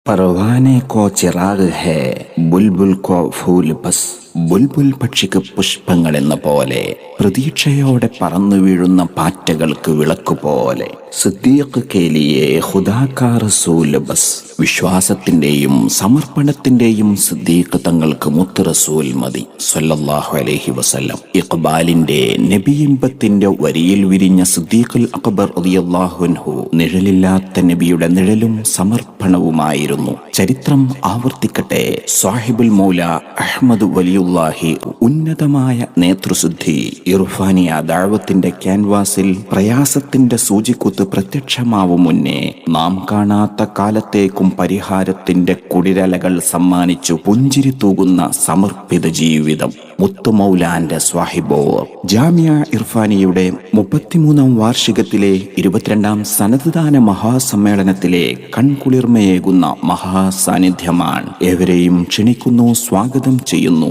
परवाने को चिराग है बुलबुल को फूल बस. ബുൽബുൽ പക്ഷിക്ക് പുഷ്പങ്ങൾ എന്ന പോലെ, പ്രതീക്ഷയോടെ പറന്നു വീഴുന്ന പാറ്റകൾക്ക് വിളക്കുപോലെ. സിദ്ദീഖ് കേലിയെ ഖുദാ റസൂൽ ബസ്. വിശ്വാസത്തിന്റെയും സമർപ്പണത്തിന്റെയും സിദ്ദീഖ് തങ്ങൾക്ക് മുത്ത് റസൂൽ മതി സ്വല്ലല്ലാഹു അലൈഹി വസല്ലം. ഇഖ്ബാലിന്റെ നബിയിമ്പത്തിന്റെ വരിയിൽ വിരിഞ്ഞ സിദ്ദീഖുൽ അക്ബർ റളിയല്ലാഹു അൻഹു നിഴലില്ലാത്ത നബിയുടെ നിഴലും സമർപ്പണവുമായിരുന്നു. ചരിത്രം ആവർത്തിക്കട്ടെ. സാഹിബുൽ മൗല അഹ്മദ് വലിയുല്ലാഹി ഉന്നതമായ നേതൃസിദ്ധി ഇർഫാനിയ ദഅവത്തിന്റെ ക്യാൻവാസിൽ പ്രയാസത്തിന്റെ സൂചിക്കുത്ത് പ്രത്യക്ഷമാവും മുന്നേ നാം കാണാത്ത കാലത്തേക്കും പരിഹാരത്തിന്റെ കുടിരലകൾ സമ്മാനിച്ചു പുഞ്ചിരി തൂകുന്ന സമർപ്പിത ജീവിതം. മുത്തുമൗലാന്റെ സ്വാഹിബോർ. ജാമിയ ഇർഫാനിയുടെ 33ാം വാർഷികത്തിലെ 22ാം സനദ്ദാന മഹാസമ്മേളനത്തിലെ കൺകുളിർമയേകുന്ന മഹാസാന്നിധ്യമാണ്. ഏവരെയും ക്ഷണിക്കുന്നു, സ്വാഗതം ചെയ്യുന്നു.